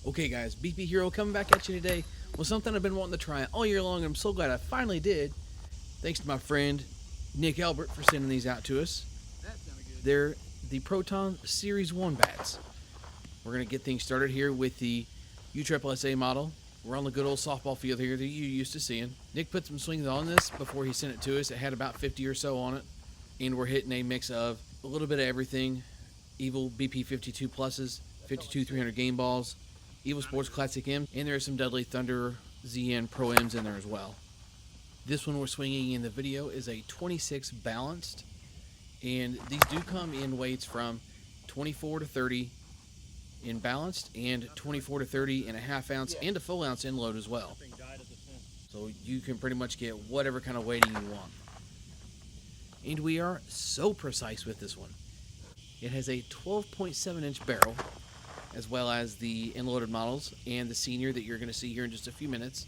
Okay guys, BP Hero coming back at you today with something I've been wanting to try all year long, and I'm so glad I finally did. Thanks to my friend Nick Albert for sending these out to us. They're the Proton Series 1 bats. We're going to get things started here with the USSSA model. We're on the good old softball field here that you used to seeing. Nick put some swings on this before he sent it to us. It had about 50 or so on it. And we're hitting a mix of a little bit of everything. Evil BP 52 pluses, 52 300 game balls, Evil Sports Classic M, and there are some Deadly Thunder ZN Pro M's in there as well. This one we're swinging in the video is a 26 balanced, and these do come in weights from 24 to 30 in balanced and 24 to 30 in a half ounce and a full ounce in load as well. So you can pretty much get whatever kind of weighting you want. And we are so precise with this one. It has a 12.7 inch barrel, as well as the in-loaded models and the senior that you're going to see here in just a few minutes.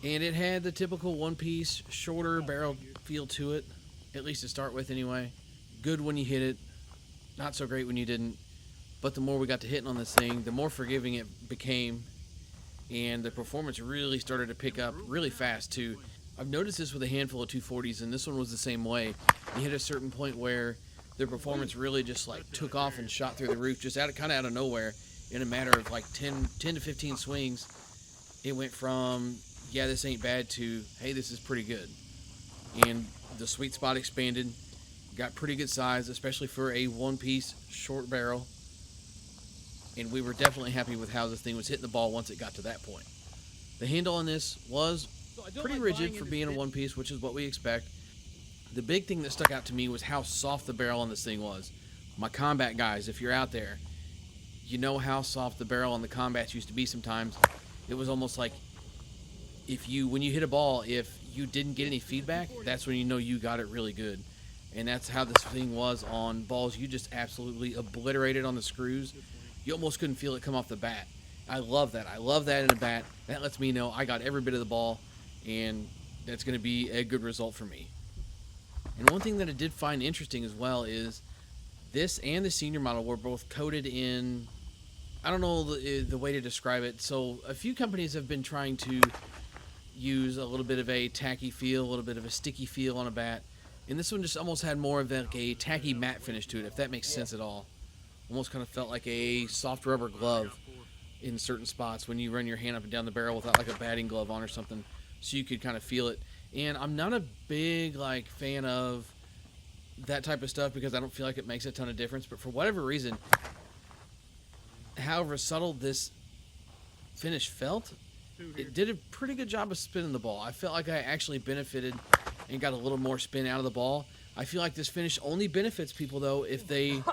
And it had the typical one-piece, shorter barrel feel to it, at least to start with anyway. Good when you hit it, not so great when you didn't. But the more we got to hitting on this thing, the more forgiving it became, and the performance really started to pick up really fast too. I've noticed this with a handful of 240s, and this one was the same way. You hit a certain point where their performance really just like took off and shot through the roof, just kind of out of nowhere. In a matter of like 10 to 15 swings, it went from, yeah, this ain't bad, to, hey, this is pretty good. And the sweet spot expanded, got pretty good size, especially for a one-piece short barrel. And we were definitely happy with how this thing was hitting the ball once it got to that point. The handle on this was pretty rigid for being a one-piece, which is what we expect. The big thing that stuck out to me was how soft the barrel on this thing was. My combat guys, if you're out there, you know how soft the barrel on the combats used to be sometimes. It was almost like when you hit a ball, if you didn't get any feedback, that's when you know you got it really good. And that's how this thing was on balls you just absolutely obliterated on the screws. You almost couldn't feel it come off the bat. I love that. I love that in a bat. That lets me know I got every bit of the ball, and that's going to be a good result for me. And one thing that I did find interesting as well is this and the senior model were both coated in, I don't know the way to describe it. So a few companies have been trying to use a little bit of a tacky feel, a little bit of a sticky feel on a bat. And this one just almost had more of like a tacky matte finish to it, if that makes sense at all. Almost kind of felt like a soft rubber glove in certain spots when you run your hand up and down the barrel without like a batting glove on or something, so you could kind of feel it. And I'm not a big fan of that type of stuff because I don't feel like it makes a ton of difference. But for whatever reason, however subtle this finish felt, it did a pretty good job of spinning the ball. I felt like I actually benefited and got a little more spin out of the ball. I feel like this finish only benefits people, though, if they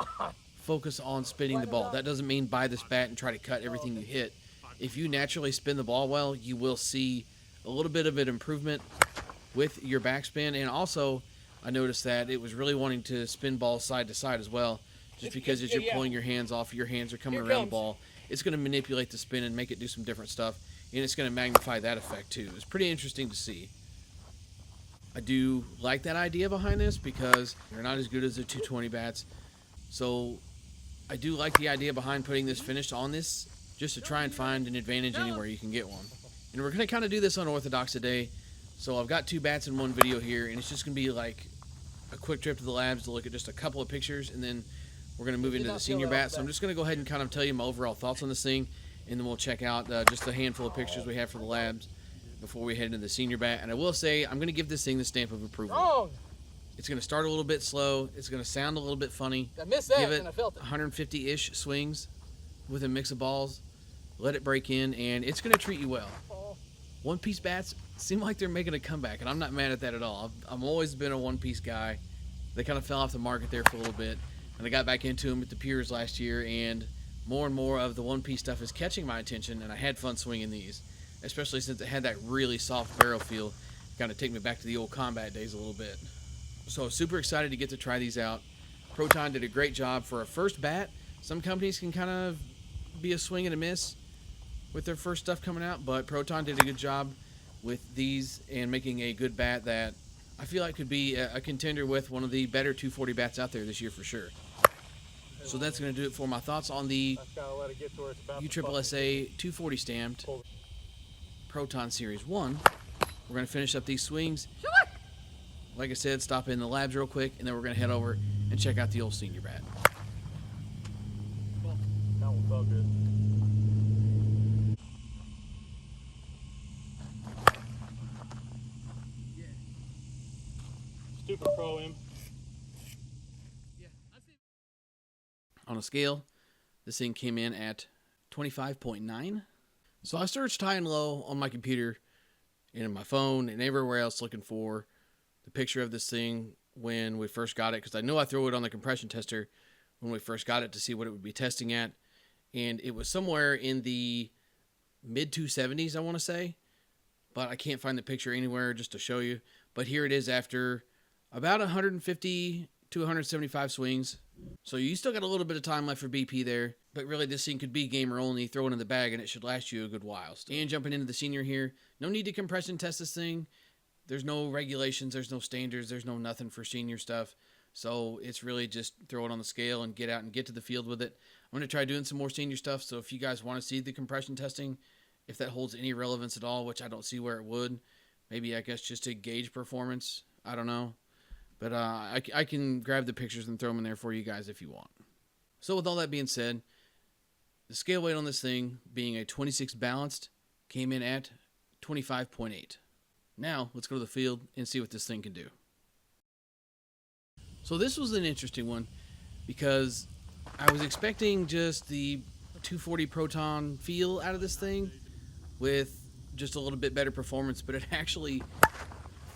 focus on spinning the ball. That doesn't mean buy this bat and try to cut everything you hit. If you naturally spin the ball well, you will see a little bit of an improvement with your backspin. And also, I noticed that it was really wanting to spin balls side to side as well, just because as you're pulling your hands off, your hands are coming around the ball. It's going to manipulate the spin and make it do some different stuff, and it's going to magnify that effect too. It's pretty interesting to see. I do like that idea behind this because they're not as good as the 220 bats. So I do like the idea behind putting this finish on this, just to try and find an advantage anywhere you can get one. And we're going to kind of do this unorthodox today. So I've got two bats in one video here, and it's just going to be like a quick trip to the labs to look at just a couple of pictures, and then we're going to move into the senior bat. So I'm just going to go ahead and kind of tell you my overall thoughts on this thing, and then we'll check out just a handful of pictures we have for the labs before we head into the senior bat. And I will say, I'm going to give this thing the stamp of approval. It's going to start a little bit slow. It's going to sound a little bit funny. I missed that, give it and I felt it. 150-ish swings with a mix of balls. Let it break in, and it's going to treat you well. One-piece bats seem like they're making a comeback, and I'm not mad at that at all. I've always been a one-piece guy. They kind of fell off the market there for a little bit, and I got back into them at the Piers last year, and more of the one-piece stuff is catching my attention, and I had fun swinging these, especially since it had that really soft barrel feel. Kind of take me back to the old combat days a little bit. So super excited to get to try these out. Proton did a great job for a first bat. Some companies can kind of be a swing and a miss with their first stuff coming out, but Proton did a good job with these and making a good bat that I feel like could be a contender with one of the better 240 bats out there this year for sure. So that's going to do it for my thoughts on the USSSA 240 stamped Proton Series 1. We're going to finish up these swings. Like I said, stop in the labs real quick, and then we're going to head over and check out the old senior bat. That one felt good. Stupid pro him. On a scale, this thing came in at 25.9. So I searched high and low on my computer and on my phone and everywhere else looking for the picture of this thing when we first got it, because I know I threw it on the compression tester when we first got it to see what it would be testing at, and it was somewhere in the mid 270s, I want to say, but I can't find the picture anywhere just to show you. But here it is after about 150 to 175 swings. So you still got a little bit of time left for BP there, but really this thing could be gamer only. Throw it in the bag and it should last you a good while. And jumping into the senior here, no need to compression test this thing. There's no regulations, there's no standards, there's no nothing for senior stuff. So it's really just throw it on the scale and get out and get to the field with it. I'm going to try doing some more senior stuff, so if you guys want to see the compression testing, if that holds any relevance at all, which I don't see where it would, maybe I guess just to gauge performance, I don't know. But I can grab the pictures and throw them in there for you guys if you want. So with all that being said, the scale weight on this thing, being a 26 balanced, came in at 25.8. Now, let's go to the field and see what this thing can do. So this was an interesting one because I was expecting just the 240 Proton feel out of this thing with just a little bit better performance, but it actually,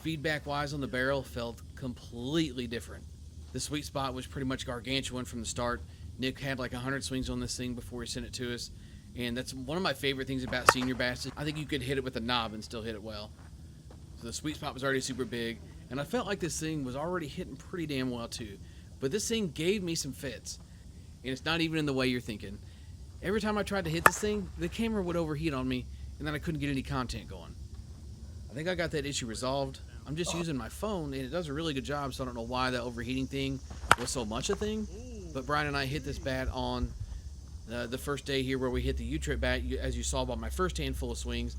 feedback-wise on the barrel, felt completely different. The sweet spot was pretty much gargantuan from the start. Nick had like 100 swings on this thing before he sent it to us, and that's one of my favorite things about senior bats. I think you could hit it with a knob and still hit it well. So the sweet spot was already super big, and I felt like this thing was already hitting pretty damn well too. But this thing gave me some fits, and it's not even in the way you're thinking. Every time I tried to hit this thing, the camera would overheat on me, and then I couldn't get any content going. I think I got that issue resolved. I'm just using my phone, and it does a really good job, so I don't know why the overheating thing was so much a thing. But Brian and I hit this bat on the first day here where we hit the U-trip bat, as you saw by my first handful of swings,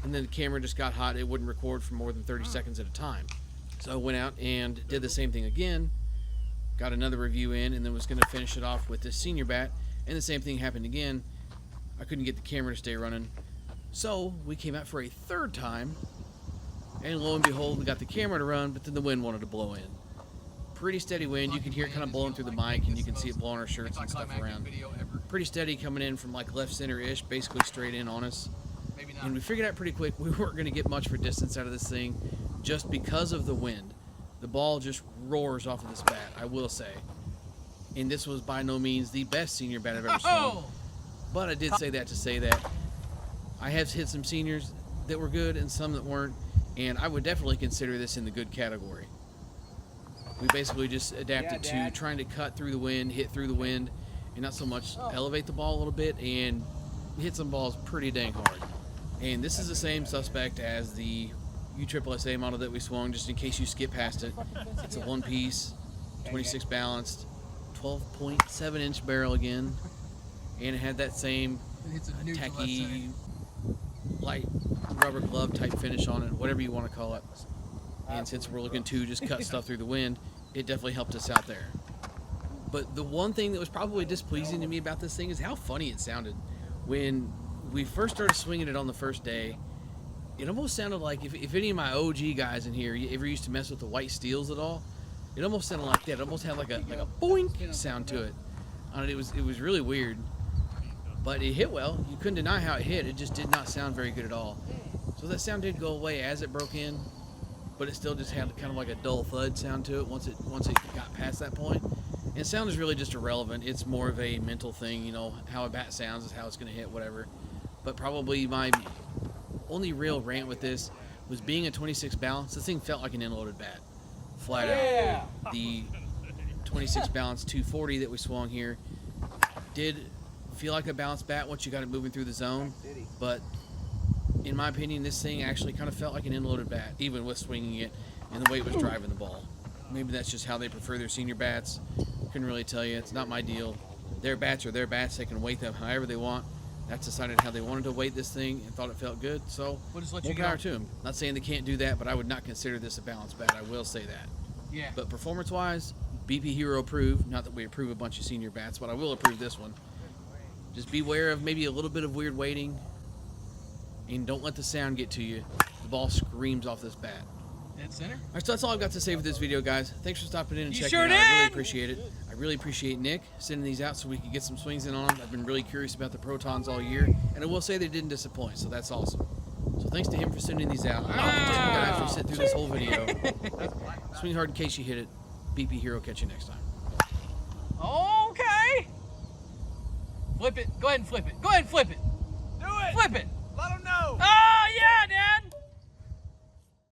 and then the camera just got hot. It wouldn't record for more than 30 seconds at a time. So I went out and did the same thing again, got another review in, and then was going to finish it off with this senior bat, and the same thing happened again. I couldn't get the camera to stay running. So we came out for a third time, and lo and behold, we got the camera to run, but then the wind wanted to blow in. Pretty steady wind. You can hear it kind of blowing through the mic, and you can see it blowing our shirts and stuff around. Pretty steady coming in from like left center-ish, basically straight in on us. And we figured out pretty quick we weren't going to get much for distance out of this thing just because of the wind. The ball just roars off of this bat, I will say. And this was by no means the best senior bat I've ever swung. But I did say that to say that I have hit some seniors that were good and some that weren't, and I would definitely consider this in the good category. We basically just adapted to trying to cut through the wind, hit through the wind, and not so much elevate the ball a little bit and hit some balls pretty dang hard. And this is the same suspect as the USSSA model that we swung, just in case you skip past it. It's a one-piece, 26 balanced, 12.7-inch barrel again, and it had that same tacky, light rubber glove type finish on it, whatever you want to call it. And since we're looking to just cut stuff through the wind, it definitely helped us out there. But the one thing that was probably displeasing to me about this thing is how funny it sounded. When we first started swinging it on the first day, it almost sounded like, if any of my OG guys in here ever used to mess with the white steels at all, it almost sounded like that. It almost had like a boink sound to it. It was really weird. But it hit well. You couldn't deny how it hit. It just did not sound very good at all. So that sound did go away as it broke in, but it still just had kind of like a dull thud sound to it once it got past that point. And sound is really just irrelevant. It's more of a mental thing, you know, how a bat sounds is how it's going to hit, whatever. But probably my only real rant with this was being a 26 balance. This thing felt like an end-loaded bat, flat out. The 26 balance 240 that we swung here did feel like a balanced bat once you got it moving through the zone, but in my opinion, this thing actually kind of felt like an end-loaded bat, even with swinging it and the way it was driving the ball. Maybe that's just how they prefer their senior bats. Couldn't really tell you. It's not my deal. Their bats are their bats. They can weight them however they want. That's decided how they wanted to weight this thing and thought it felt good. So We'll just let more you power go. to them. Not saying they can't do that, but I would not consider this a balanced bat. I will say that. Yeah. But performance-wise, BP Hero approved. Not that we approve a bunch of senior bats, but I will approve this one. Just beware of maybe a little bit of weird weighting, and don't let the sound get to you. The ball screams off this bat. Dead center. All right, so that's all I've got to say for this video, guys. Thanks for stopping in and You checking sure it out. I really did. appreciate it. I really appreciate Nick sending these out so we could get some swings in on them. I've been really curious about the Protons all year, and I will say they didn't disappoint, so that's awesome. So thanks to him for sending these out. I'll continue to actually sit through this whole video. Swing hard in case you hit it. BP Hero, catch you next time. Okay. Flip it. Go ahead and flip it. Go ahead and flip it. Do it! Flip it.